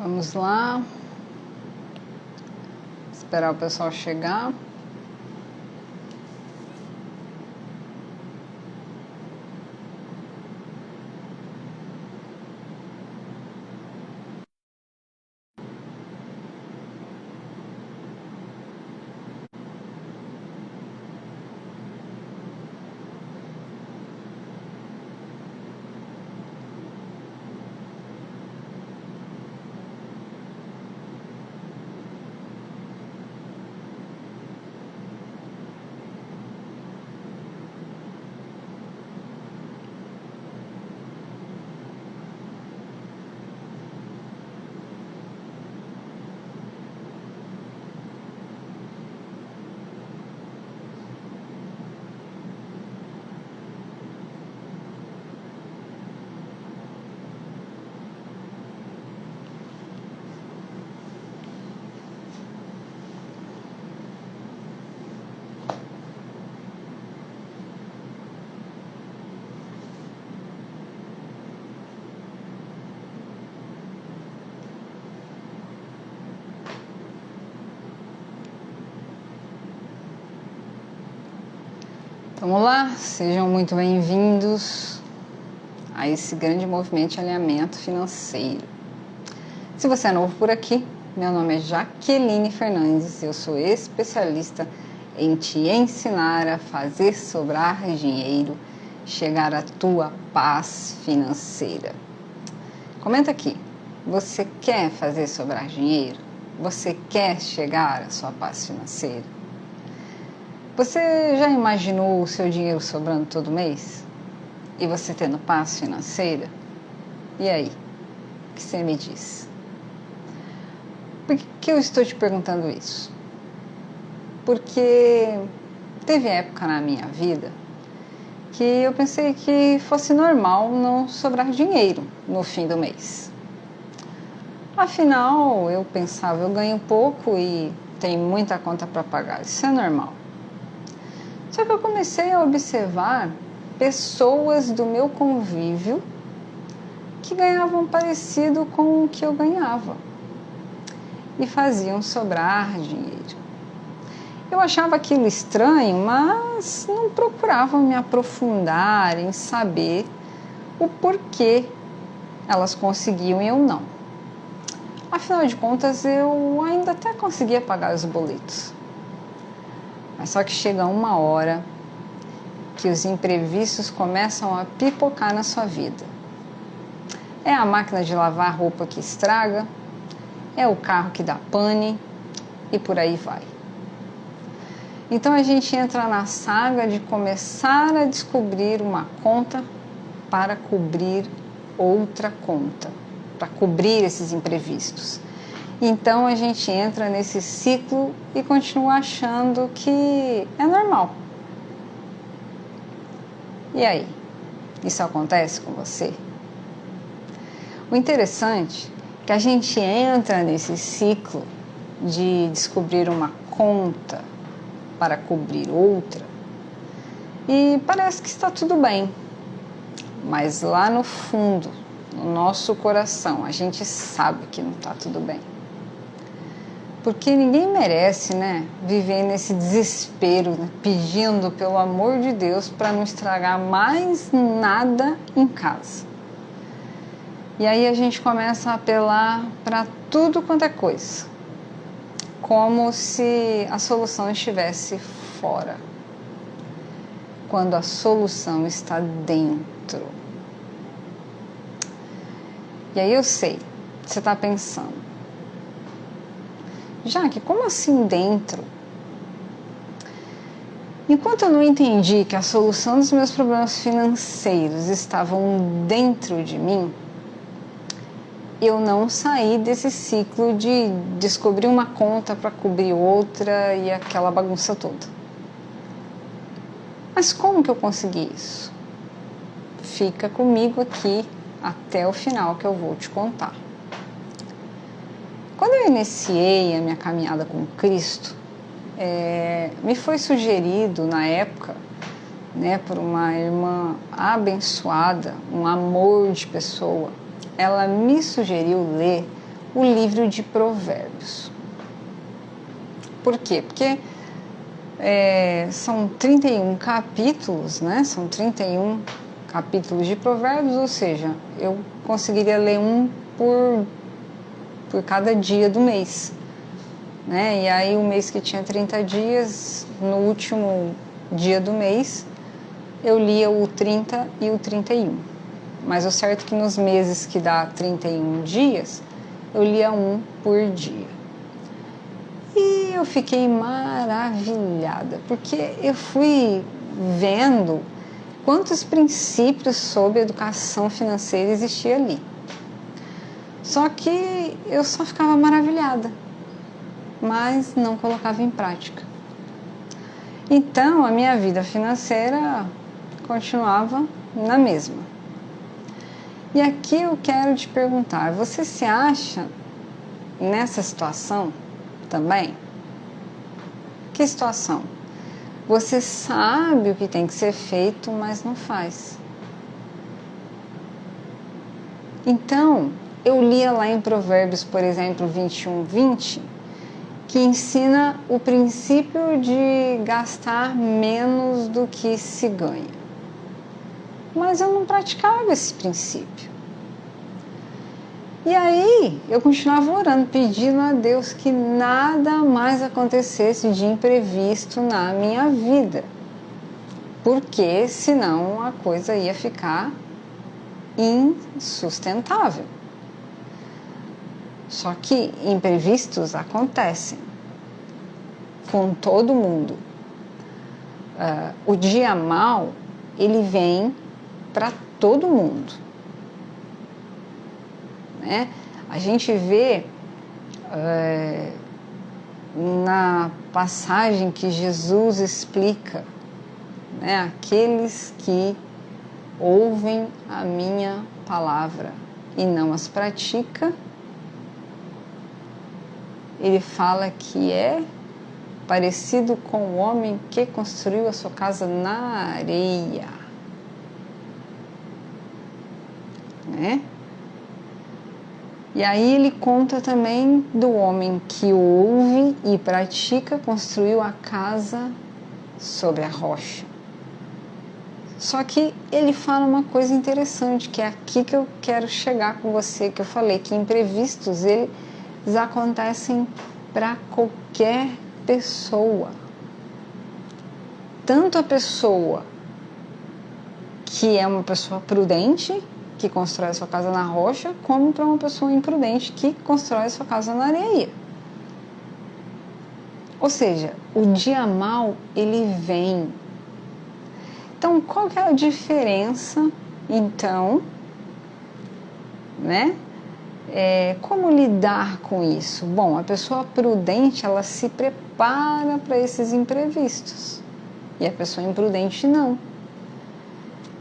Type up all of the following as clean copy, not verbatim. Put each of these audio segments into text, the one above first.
Vamos lá. Esperar o pessoal chegar. Vamos lá, sejam muito bem-vindos a esse grande movimento de alinhamento financeiro. Se você é novo por aqui, meu nome é Jaqueline Fernandes, eu sou especialista em te ensinar a fazer sobrar dinheiro, chegar à tua paz financeira. Comenta aqui, você quer fazer sobrar dinheiro? Você quer chegar à sua paz financeira? Você já imaginou o seu dinheiro sobrando todo mês? E você tendo paz financeira? E aí? O que você me diz? Por que eu estou te perguntando isso? Porque teve época na minha vida que eu pensei que fosse normal não sobrar dinheiro no fim do mês. Afinal, eu pensava, eu ganho pouco e tenho muita conta para pagar, isso é normal. Só que eu comecei a observar pessoas do meu convívio que ganhavam parecido com o que eu ganhava e faziam sobrar dinheiro. Eu achava aquilo estranho, mas não procurava me aprofundar em saber o porquê elas conseguiam e eu não. Afinal de contas, eu ainda até conseguia pagar os boletos. Mas só que chega uma hora que os imprevistos começam a pipocar na sua vida. É a máquina de lavar roupa que estraga, é o carro que dá pane e por aí vai. Então a gente entra na saga de começar a descobrir uma conta para cobrir outra conta, para cobrir esses imprevistos. Então a gente entra nesse ciclo e continua achando que é normal. E aí? Isso acontece com você? O interessante é que a gente entra nesse ciclo de descobrir uma conta para cobrir outra e parece que está tudo bem. Mas lá no fundo, no nosso coração, a gente sabe que não está tudo bem. Porque ninguém merece, viver nesse desespero, pedindo pelo amor de Deus para não estragar mais nada em casa. E aí a gente começa a apelar para tudo quanto é coisa, como se a solução estivesse fora, quando a solução está dentro. E aí eu sei, você está pensando, Jaque, como assim dentro? Enquanto eu não entendi que a solução dos meus problemas financeiros estavam dentro de mim, eu não saí desse ciclo de descobrir uma conta para cobrir outra e aquela bagunça toda. Mas como que eu consegui isso? Fica comigo aqui até o final que eu vou te contar. Quando eu iniciei a minha caminhada com Cristo, me foi sugerido na época, por uma irmã abençoada, um amor de pessoa, ela me sugeriu ler o livro de Provérbios. Por quê? Porque são 31 capítulos, né? São 31 capítulos de Provérbios, ou seja, eu conseguiria ler um por cada dia do mês, né? E aí o mês que tinha 30 dias, no último dia do mês, eu lia o 30 e o 31. Mas o certo é que nos meses que dá 31 dias, eu lia um por dia. E eu fiquei maravilhada, porque eu fui vendo quantos princípios sobre educação financeira existia ali. Só que eu só ficava maravilhada, mas não colocava em prática. Então, a minha vida financeira continuava na mesma. E aqui eu quero te perguntar, você se acha nessa situação também? Que situação? Você sabe o que tem que ser feito, mas não faz. Então, eu lia lá em Provérbios, por exemplo, 21:20, que ensina o princípio de gastar menos do que se ganha. Mas eu não praticava esse princípio. E aí, eu continuava orando, pedindo a Deus que nada mais acontecesse de imprevisto na minha vida. Porque senão a coisa ia ficar insustentável. Só que imprevistos acontecem com todo mundo. O dia mau, ele vem para todo mundo, né? A gente vê na passagem que Jesus explica, né? Aqueles que ouvem a minha palavra e não as pratica, ele fala que é parecido com o homem que construiu a sua casa na areia, né? E aí ele conta também do homem que ouve e pratica, construiu a casa sobre a rocha. Só que ele fala uma coisa interessante, que é aqui que eu quero chegar com você, que eu falei que imprevistos eles acontecem para qualquer pessoa. Tanto a pessoa que é uma pessoa prudente, que constrói a sua casa na rocha, como para uma pessoa imprudente que constrói a sua casa na areia. Ou seja, o dia mau, ele vem. Então, qual que é a diferença, então, né? Como lidar com isso? Bom, a pessoa prudente, ela se prepara para esses imprevistos. E a pessoa imprudente, não.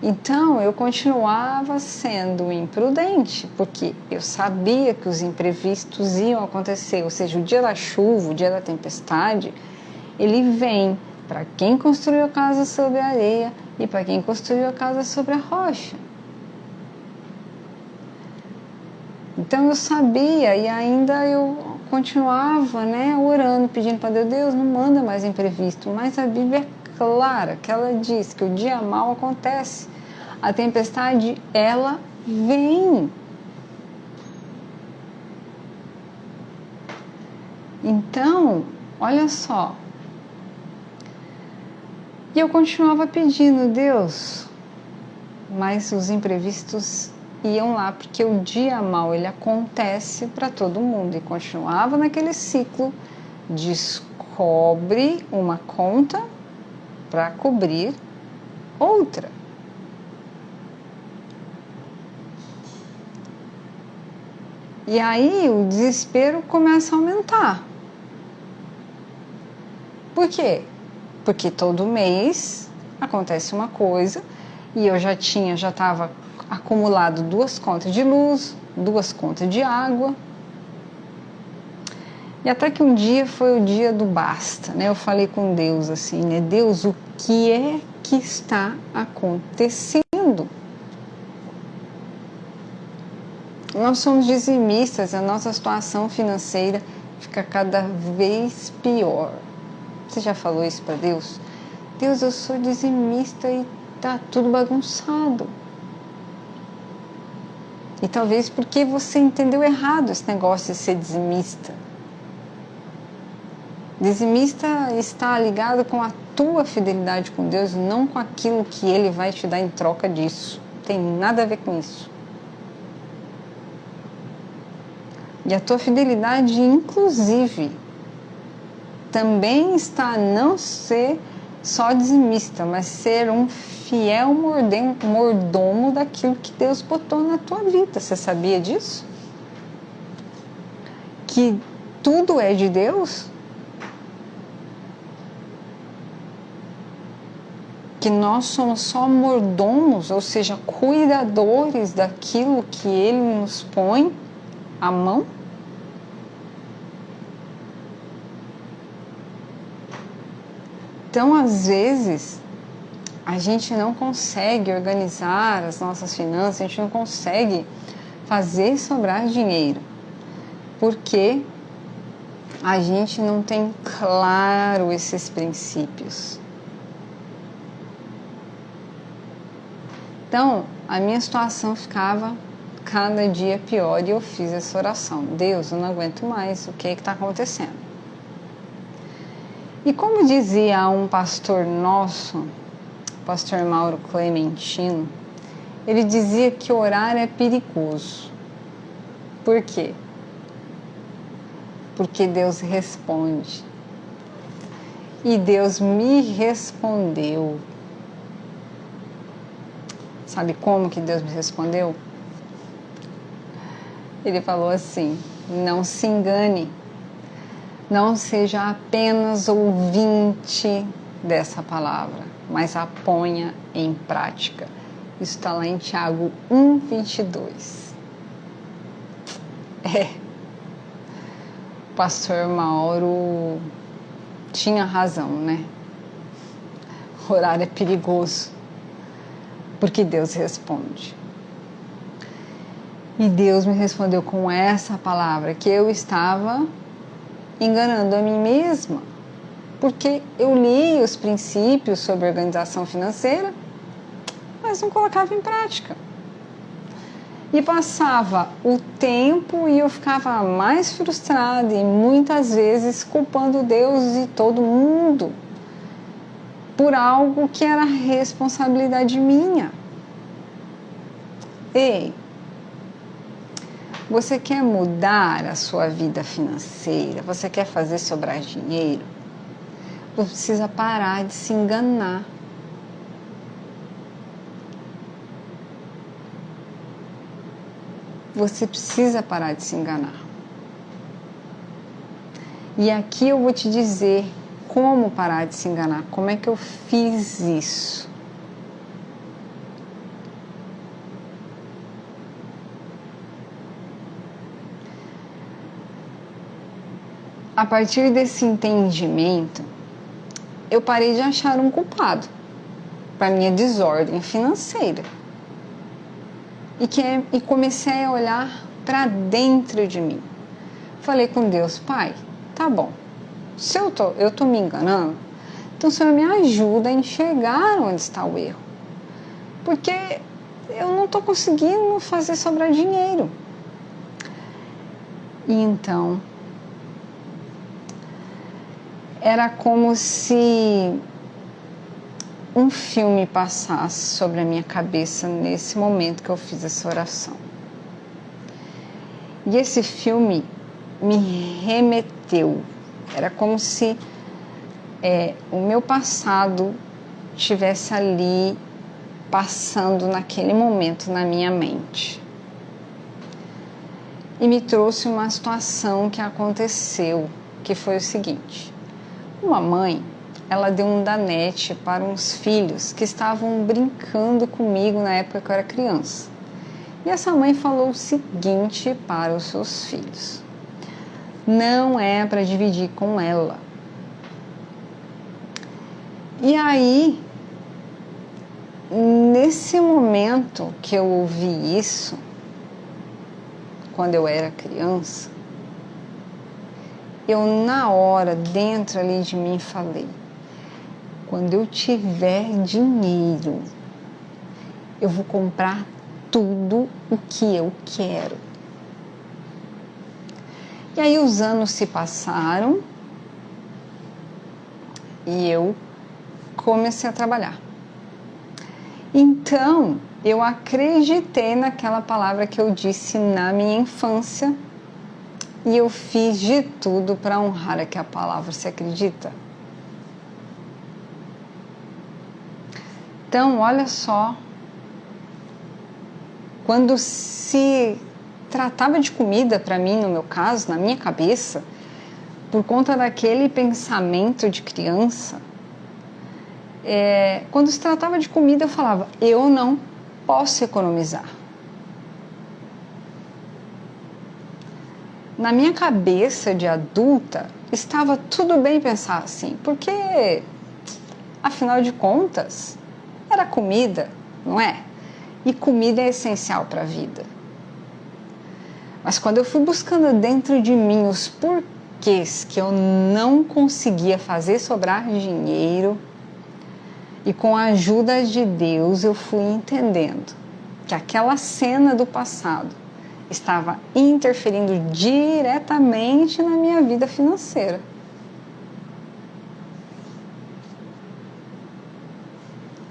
Então, eu continuava sendo imprudente, porque eu sabia que os imprevistos iam acontecer. Ou seja, o dia da chuva, o dia da tempestade, ele vem para quem construiu a casa sobre a areia e para quem construiu a casa sobre a rocha. Então eu sabia e ainda eu continuava, né, orando, pedindo para Deus, não manda mais imprevisto. Mas a Bíblia é clara que ela diz que o dia mau acontece, a tempestade ela vem. Então, olha só. E eu continuava pedindo, Deus, mas os imprevistos iam lá, porque o dia mau ele acontece para todo mundo, e continuava naquele ciclo, descobre uma conta para cobrir outra. E aí o desespero começa a aumentar. Por quê? Porque todo mês acontece uma coisa, e eu já estava acumulado 2 contas de luz, 2 contas de água. E até que um dia foi o dia do basta, né? Eu falei com Deus assim, né? Deus, o que é que está acontecendo? nós somos dizimistas, a nossa situação financeira fica cada vez pior. Você já falou isso para Deus? Deus, eu sou dizimista e tá tudo bagunçado. E talvez porque você entendeu errado esse negócio de ser dizimista. Dizimista está ligado com a tua fidelidade com Deus, não com aquilo que Ele vai te dar em troca disso. Não tem nada a ver com isso. E a tua fidelidade, inclusive, também está a não ser só dizimista, mas ser um fiel mordomo daquilo que Deus botou na tua vida. Você sabia disso? Que tudo é de Deus? Que nós somos só mordomos, ou seja, cuidadores daquilo que Ele nos põe à mão? Então, às vezes, a gente não consegue organizar as nossas finanças, a gente não consegue fazer sobrar dinheiro, porque a gente não tem claro esses princípios. Então, a minha situação ficava cada dia pior e eu fiz essa oração. Deus, eu não aguento mais, o que está acontecendo? E como dizia um pastor nosso, pastor Mauro Clementino, ele dizia que orar é perigoso. Por quê? Porque Deus responde. E Deus me respondeu. Sabe como que Deus me respondeu? Ele falou assim: não se engane, não seja apenas ouvinte dessa palavra, mas a ponha em prática. Isso está lá em Tiago 1:22. O pastor Mauro tinha razão, né? Orar é perigoso, porque Deus responde. E Deus me respondeu com essa palavra, que eu estava enganando a mim mesma, porque eu li os princípios sobre organização financeira, mas não colocava em prática. E passava o tempo e eu ficava mais frustrada e muitas vezes culpando Deus e todo mundo por algo que era responsabilidade minha. Ei, você quer mudar a sua vida financeira? Você quer fazer sobrar dinheiro? Você precisa parar de se enganar. Você precisa parar de se enganar. E aqui eu vou te dizer como parar de se enganar. Como é que eu fiz isso? A partir desse entendimento, eu parei de achar um culpado para minha desordem financeira. E comecei a olhar para dentro de mim. Falei com Deus: Pai, tá bom, se eu tô me enganando, então o Senhor me ajuda a enxergar onde está o erro. Porque eu não estou conseguindo fazer sobrar dinheiro. E então, era como se um filme passasse sobre a minha cabeça nesse momento que eu fiz essa oração. E esse filme me remeteu. Era como se o meu passado estivesse ali passando naquele momento na minha mente. E me trouxe uma situação que aconteceu, que foi o seguinte. Uma mãe, ela deu um danete para uns filhos que estavam brincando comigo na época que eu era criança. E essa mãe falou o seguinte para os seus filhos: não é para dividir com ela. E aí, nesse momento que eu ouvi isso, quando eu era criança, eu na hora, dentro ali de mim, falei: quando eu tiver dinheiro, eu vou comprar tudo o que eu quero. E aí os anos se passaram e eu comecei a trabalhar. Então, eu acreditei naquela palavra que eu disse na minha infância e eu fiz de tudo para honrar aquela palavra, você acredita? Então, olha só, quando se tratava de comida para mim, no meu caso, na minha cabeça, por conta daquele pensamento de criança, quando se tratava de comida eu falava: eu não posso economizar. Na minha cabeça de adulta estava tudo bem pensar assim, porque afinal de contas era comida, não é? E comida é essencial para a vida. Mas quando eu fui buscando dentro de mim os porquês que eu não conseguia fazer sobrar dinheiro, e com a ajuda de Deus eu fui entendendo que aquela cena do passado estava interferindo diretamente na minha vida financeira.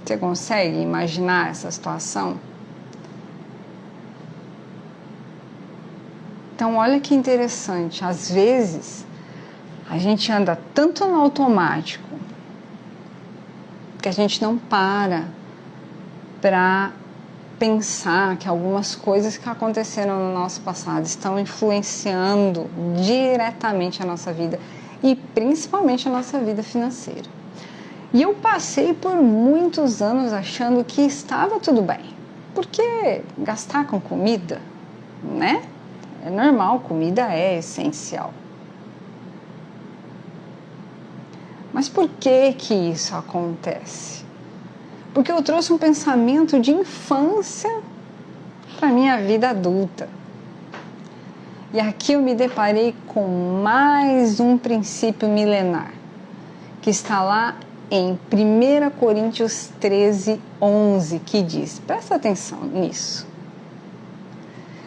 Você consegue imaginar essa situação? Então, olha que interessante. Às vezes, a gente anda tanto no automático que a gente não para pensar que algumas coisas que aconteceram no nosso passado estão influenciando diretamente a nossa vida e principalmente a nossa vida financeira. E eu passei por muitos anos achando que estava tudo bem, porque gastar com comida, né? É normal, comida é essencial. Mas por que que isso acontece? Porque eu trouxe um pensamento de infância para a minha vida adulta. E aqui eu me deparei com mais um princípio milenar, que está lá em 1 Coríntios 13, 11, que diz, presta atenção nisso.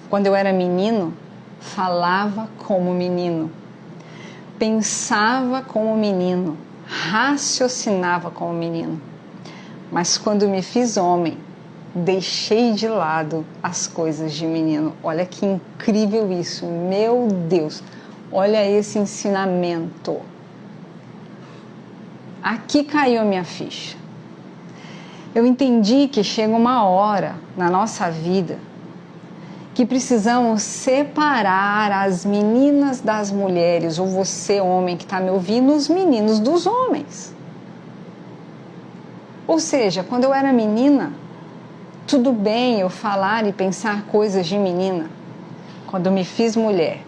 Quando eu era menino, falava como menino, pensava como menino, raciocinava como menino. Mas quando me fiz homem, deixei de lado as coisas de menino. Olha que incrível isso, meu Deus, olha esse ensinamento. Aqui caiu a minha ficha. Eu entendi que chega uma hora na nossa vida que precisamos separar as meninas das mulheres, ou você, homem que está me ouvindo, os meninos dos homens. Ou seja, quando eu era menina, tudo bem eu falar e pensar coisas de menina. Quando eu me fiz mulher,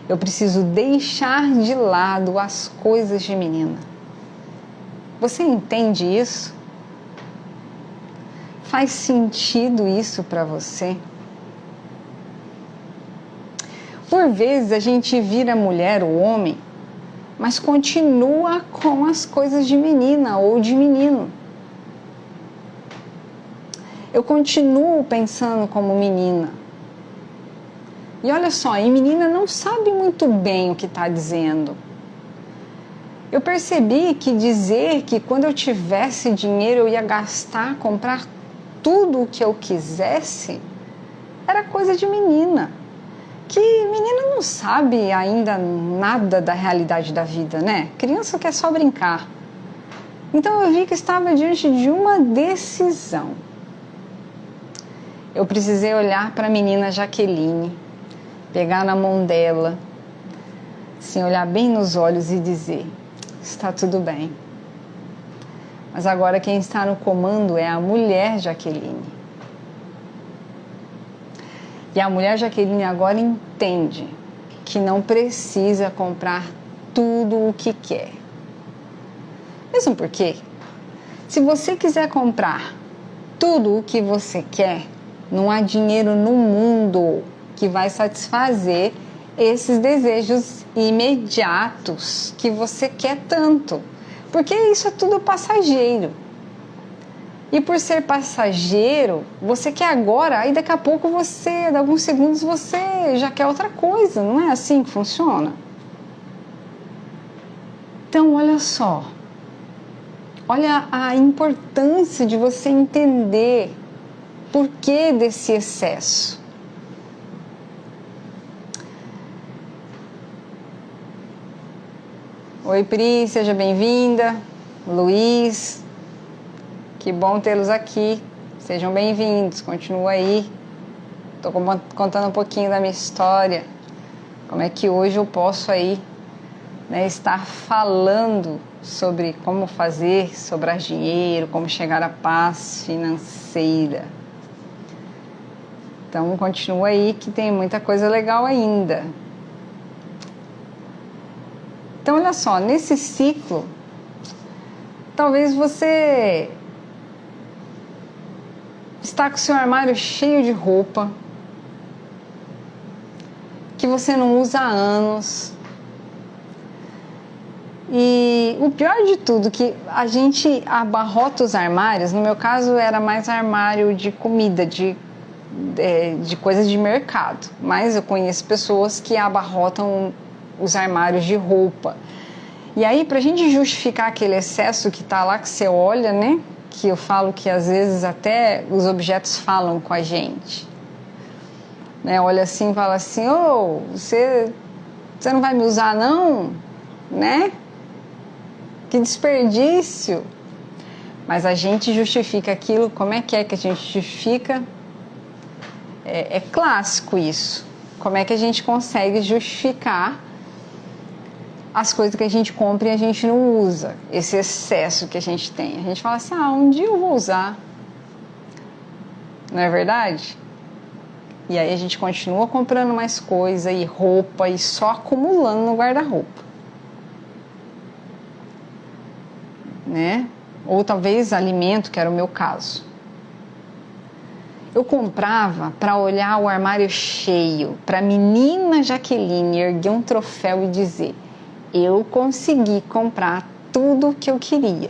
eu preciso deixar de lado as coisas de menina. Você entende isso? Faz sentido isso para você? Por vezes a gente vira mulher ou homem, mas continua com as coisas de menina ou de menino. Eu continuo pensando como menina. E olha só, e menina não sabe muito bem o que está dizendo. Eu percebi que dizer que quando eu tivesse dinheiro eu ia gastar, comprar tudo o que eu quisesse, era coisa de menina. Que menina não sabe ainda nada da realidade da vida, né? Criança quer só brincar. Então eu vi que estava diante de uma decisão. Eu precisei olhar para a menina Jaqueline, pegar na mão dela, assim, olhar bem nos olhos e dizer: está tudo bem. Mas agora quem está no comando é a mulher Jaqueline. E a mulher Jaqueline agora entende que não precisa comprar tudo o que quer. Mesmo porque, se você quiser comprar tudo o que você quer, não há dinheiro no mundo que vai satisfazer esses desejos imediatos que você quer tanto. Porque isso é tudo passageiro. E por ser passageiro, você quer agora, aí daqui a pouco você, em alguns segundos, você já quer outra coisa. Não é assim que funciona? Então, olha só. Olha a importância de você entender por que desse excesso. Oi, Pri, seja bem-vinda. Luiz, que bom tê-los aqui. Sejam bem-vindos, continua aí. Estou contando um pouquinho da minha história. Como é que hoje eu posso aí, né, estar falando sobre como fazer, sobrar dinheiro, como chegar à paz financeira. Então, continua aí que tem muita coisa legal ainda. Então, olha só, nesse ciclo, talvez você está com o seu armário cheio de roupa que você não usa há anos. E o pior de tudo, que a gente abarrota os armários, no meu caso era mais armário de comida, de coisas de mercado. Mas eu conheço pessoas que abarrotam os armários de roupa. E aí, pra gente justificar aquele excesso que tá lá, que você olha, né? Que eu falo que às vezes até os objetos falam com a gente. Né? Olha assim e fala assim, você não vai me usar não? Né? Que desperdício! Mas a gente justifica aquilo, como é que a gente justifica? É clássico isso. Como é que a gente consegue justificar as coisas que a gente compra e a gente não usa? Esse excesso que a gente tem. A gente fala assim, um dia eu vou usar. Não é verdade? E aí a gente continua comprando mais coisa e roupa e só acumulando no guarda-roupa. Né? Ou talvez alimento, que era o meu caso. Eu comprava para olhar o armário cheio, para a menina Jaqueline erguer um troféu e dizer: eu consegui comprar tudo o que eu queria.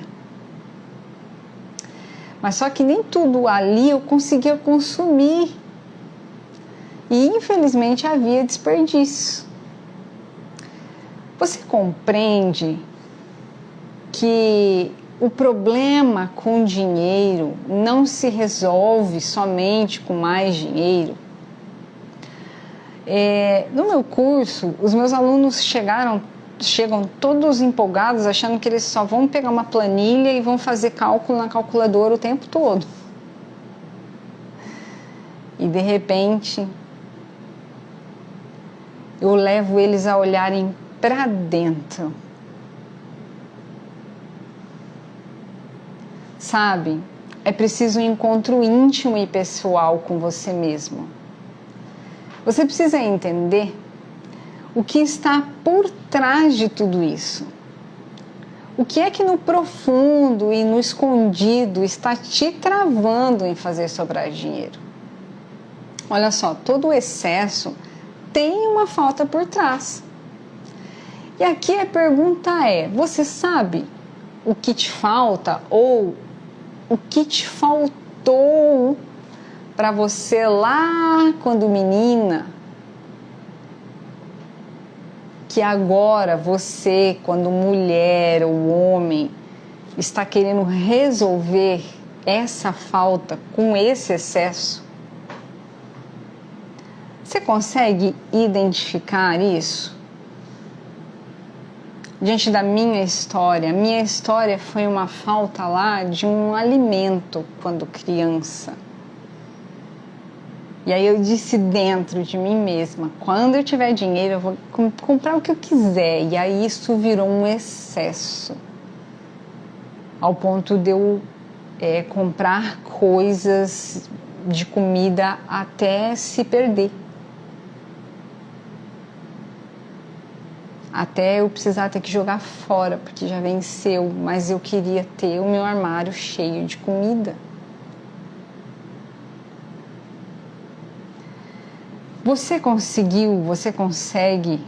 Mas só que nem tudo ali eu conseguia consumir. E infelizmente havia desperdício. Você compreende que o problema com dinheiro não se resolve somente com mais dinheiro? No meu curso, os meus alunos chegam todos empolgados, achando que eles só vão pegar uma planilha e vão fazer cálculo na calculadora o tempo todo. E de repente, eu levo eles a olharem para dentro. Sabe, é preciso um encontro íntimo e pessoal com você mesmo. Você precisa entender o que está por trás de tudo isso. O que é que no profundo e no escondido está te travando em fazer sobrar dinheiro? Olha só, todo o excesso tem uma falta por trás. E aqui a pergunta é: você sabe o que te falta ou o que te faltou para você lá quando menina, que agora você, quando mulher ou homem, está querendo resolver essa falta com esse excesso? Você consegue identificar isso? Diante da minha história foi uma falta lá de um alimento quando criança. E aí eu disse dentro de mim mesma, quando eu tiver dinheiro eu vou comprar o que eu quiser. E aí isso virou um excesso, ao ponto de eu comprar coisas de comida até se perder. Até eu precisar ter que jogar fora, porque já venceu, mas eu queria ter o meu armário cheio de comida. Você consegue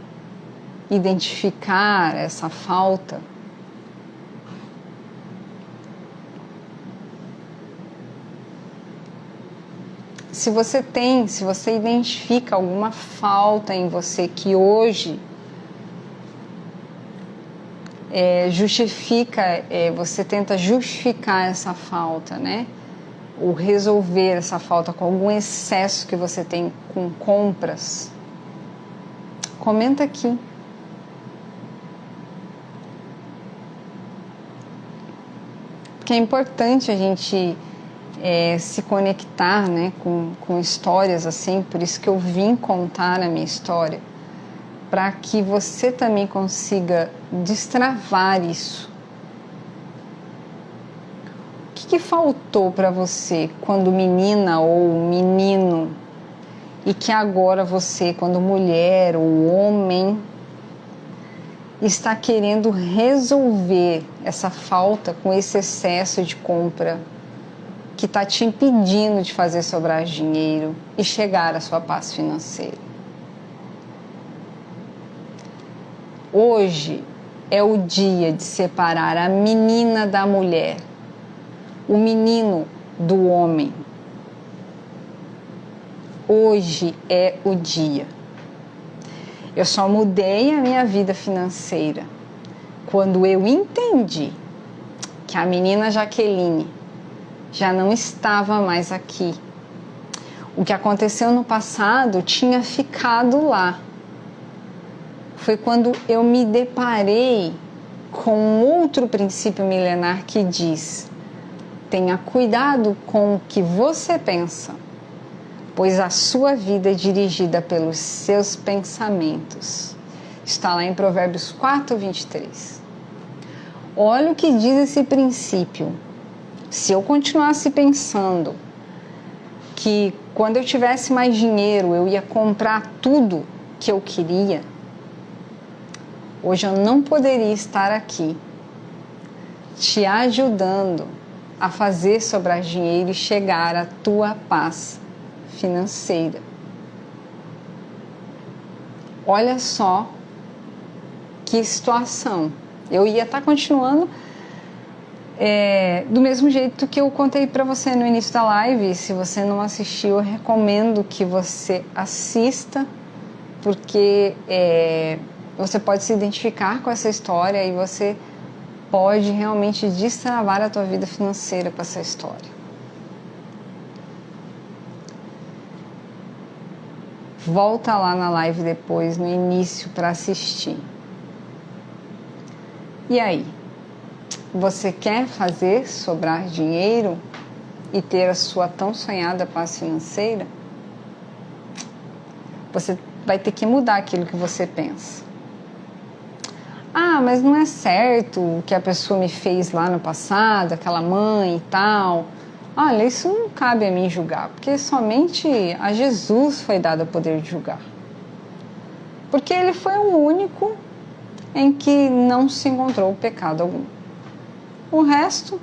identificar essa falta? Se você identifica alguma falta em você que hoje você tenta justificar essa falta, né? Ou resolver essa falta com algum excesso que você tem com compras, comenta aqui. Porque é importante a gente se conectar, né, com histórias assim, por isso que eu vim contar a minha história, para que você também consiga destravar isso. O que faltou para você quando menina ou menino e que agora você, quando mulher ou homem, está querendo resolver essa falta com esse excesso de compra que está te impedindo de fazer sobrar dinheiro e chegar à sua paz financeira? Hoje é o dia de separar a menina da mulher, o menino do homem. Hoje é o dia. Eu só mudei a minha vida financeira quando eu entendi que a menina Jaqueline já não estava mais aqui. O que aconteceu no passado tinha ficado lá. Foi quando eu me deparei com outro princípio milenar que diz: tenha cuidado com o que você pensa, pois a sua vida é dirigida pelos seus pensamentos. Está lá em Provérbios 4:23. Olha o que diz esse princípio. Se eu continuasse pensando que quando eu tivesse mais dinheiro eu ia comprar tudo que eu queria, hoje eu não poderia estar aqui te ajudando a fazer sobrar dinheiro e chegar à tua paz financeira. Olha só que situação. Eu ia estar continuando do mesmo jeito que eu contei para você no início da live. Se você não assistiu, eu recomendo que você assista, porque você pode se identificar com essa história e você pode realmente destravar a tua vida financeira com essa história. Volta lá na live depois, no início, para assistir. E aí? Você quer fazer sobrar dinheiro e ter a sua tão sonhada paz financeira? Você vai ter que mudar aquilo que você pensa. Ah, mas não é certo o que a pessoa me fez lá no passado, aquela mãe e tal. Olha, isso não cabe a mim julgar, porque somente a Jesus foi dado o poder de julgar. Porque ele foi o único em que não se encontrou pecado algum. O resto,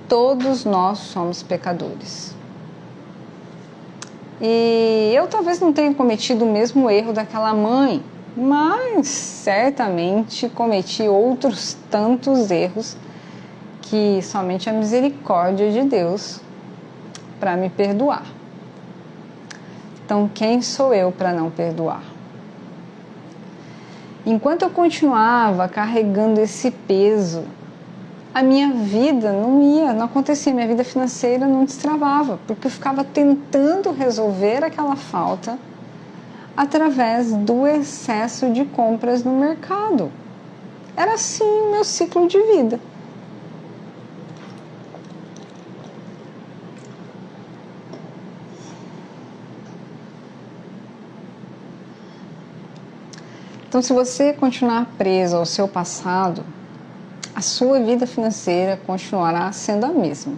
todos nós somos pecadores. E eu talvez não tenha cometido o mesmo erro daquela mãe, mas certamente cometi outros tantos erros que somente a misericórdia de Deus para me perdoar. Então, quem sou eu para não perdoar? Enquanto eu continuava carregando esse peso, a minha vida não acontecia, minha vida financeira não destravava, porque eu ficava tentando resolver aquela falta através do excesso de compras no mercado. Era assim o meu ciclo de vida. Então, se você continuar preso ao seu passado, a sua vida financeira continuará sendo a mesma.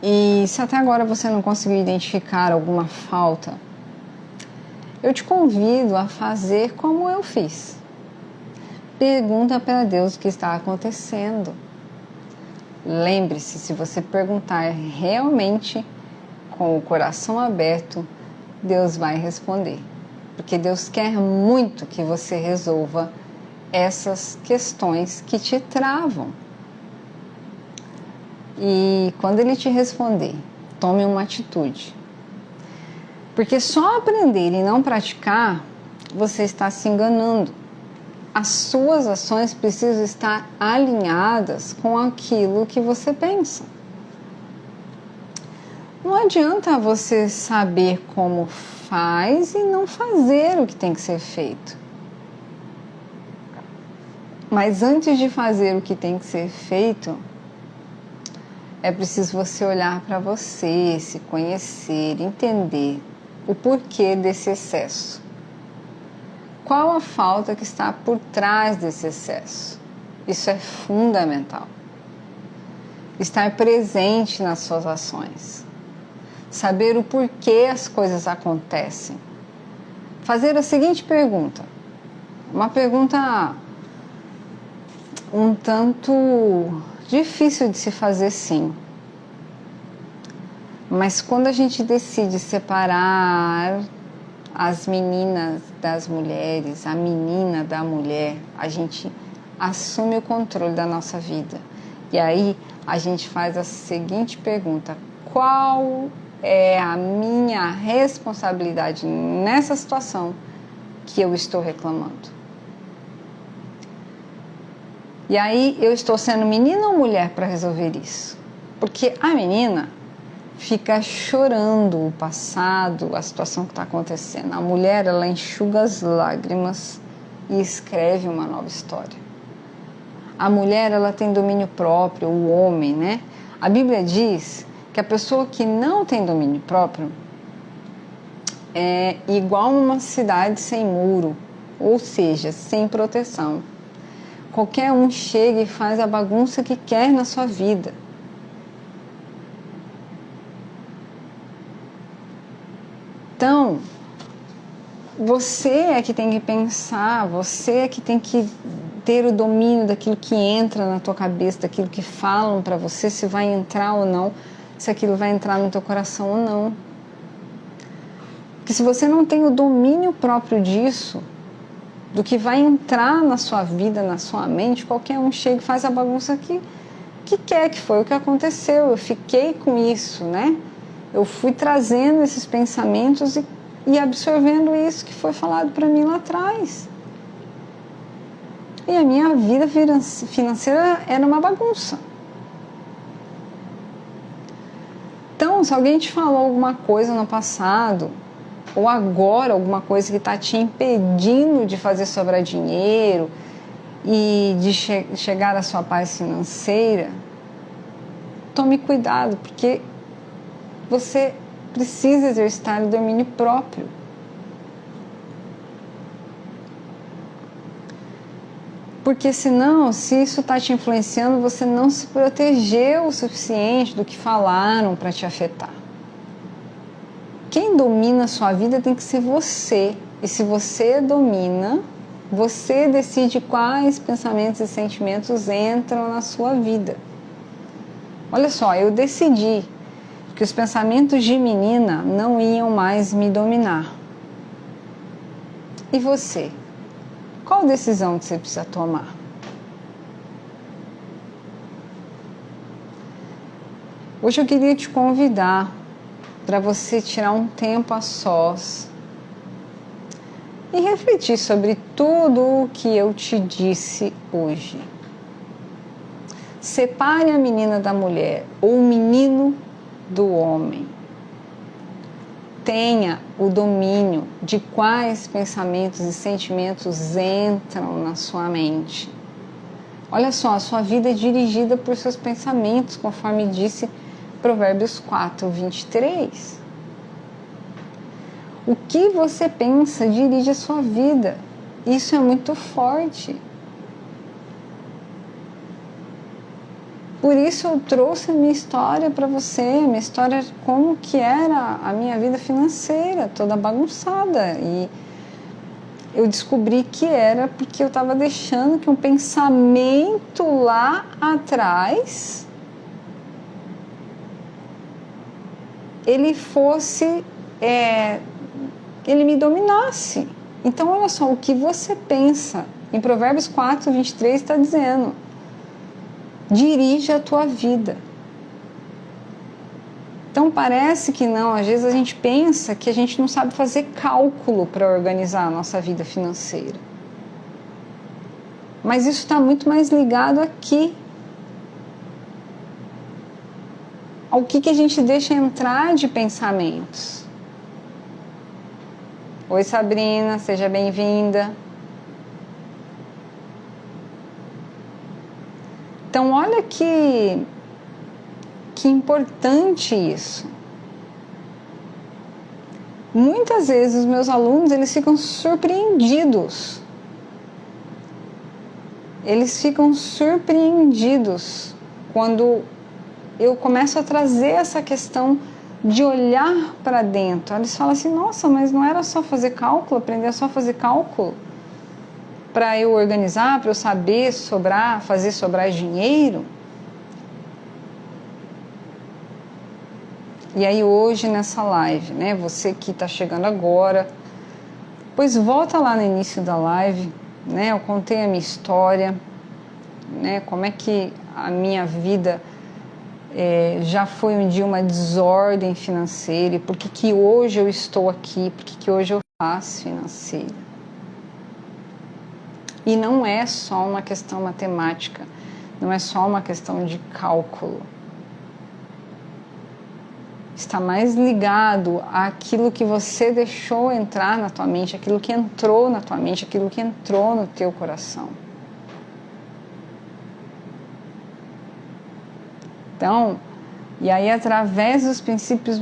E se até agora você não conseguiu identificar alguma falta, eu te convido a fazer como eu fiz. Pergunta para Deus o que está acontecendo. Lembre-se, se você perguntar realmente com o coração aberto, Deus vai responder. Porque Deus quer muito que você resolva essas questões que te travam. E quando Ele te responder, tome uma atitude. Porque só aprender e não praticar, você está se enganando. As suas ações precisam estar alinhadas com aquilo que você pensa. Não adianta você saber como faz e não fazer o que tem que ser feito. Mas antes de fazer o que tem que ser feito, é preciso você olhar para você, se conhecer, entender o porquê desse excesso. Qual a falta que está por trás desse excesso? Isso é fundamental. Estar presente nas suas ações. Saber o porquê as coisas acontecem. Fazer a seguinte pergunta. Uma pergunta um tanto difícil de se fazer, sim. Mas quando a gente decide separar as meninas das mulheres, a menina da mulher, a gente assume o controle da nossa vida. E aí a gente faz a seguinte pergunta: qual é a minha responsabilidade nessa situação que eu estou reclamando? E aí eu estou sendo menina ou mulher para resolver isso? Porque a menina fica chorando o passado, a situação que está acontecendo. A mulher, ela enxuga as lágrimas e escreve uma nova história. A mulher, ela tem domínio próprio, o homem, né? A Bíblia diz que a pessoa que não tem domínio próprio é igual a uma cidade sem muro, ou seja, sem proteção. Qualquer um chega e faz a bagunça que quer na sua vida. Então, você é que tem que pensar, você é que tem que ter o domínio daquilo que entra na tua cabeça, daquilo que falam para você, se vai entrar ou não, se aquilo vai entrar no teu coração ou não. Porque se você não tem o domínio próprio disso, do que vai entrar na sua vida, na sua mente, qualquer um chega e faz a bagunça que quer, que foi o que aconteceu. Eu fiquei com isso, né? Eu fui trazendo esses pensamentos e absorvendo isso que foi falado para mim lá atrás. E a minha vida financeira era uma bagunça. Então, se alguém te falou alguma coisa no passado, ou agora alguma coisa que está te impedindo de fazer sobrar dinheiro e de chegar à sua paz financeira, tome cuidado, porque você precisa exercitar o domínio próprio. Porque senão, se isso está te influenciando, você não se protegeu o suficiente do que falaram para te afetar. Quem domina a sua vida tem que ser você. E se você domina, você decide quais pensamentos e sentimentos entram na sua vida. Olha só, eu decidi que os pensamentos de menina não iam mais me dominar. E você? Qual decisão que você precisa tomar? Hoje eu queria te convidar para você tirar um tempo a sós e refletir sobre tudo o que eu te disse hoje. Separe a menina da mulher ou o menino do homem. Tenha o domínio de quais pensamentos e sentimentos entram na sua mente. Olha só, a sua vida é dirigida por seus pensamentos, conforme disse Provérbios 4, 23. O que você pensa dirige a sua vida. Isso é muito forte. Por isso eu trouxe a minha história para você, a minha história como que era a minha vida financeira, toda bagunçada. E eu descobri que era porque eu estava deixando que um pensamento lá atrás ele fosse, ele me dominasse. Então, olha só, o que você pensa, em Provérbios 4, 23 está dizendo, dirige a tua vida. Então parece que não, às vezes a gente pensa que a gente não sabe fazer cálculo para organizar a nossa vida financeira. Mas isso está muito mais ligado aqui. Ao que a gente deixa entrar de pensamentos. Oi Sabrina, seja bem-vinda. Então olha que importante isso. Muitas vezes os meus alunos, eles ficam surpreendidos. Eles ficam surpreendidos quando eu começo a trazer essa questão de olhar para dentro. Eles falam assim, nossa, mas não era só fazer cálculo, aprender só a fazer cálculo para eu organizar, para eu saber sobrar, fazer sobrar dinheiro? E aí hoje nessa live, né, você que está chegando agora, pois volta lá no início da live, né, eu contei a minha história, né, como é que a minha vida já foi um dia uma desordem financeira, e por que hoje eu estou aqui, por que hoje eu faço financeira. E não é só uma questão matemática, não é só uma questão de cálculo. Está mais ligado àquilo que você deixou entrar na tua mente, aquilo que entrou na tua mente, aquilo que entrou no teu coração. Então, e aí através dos princípios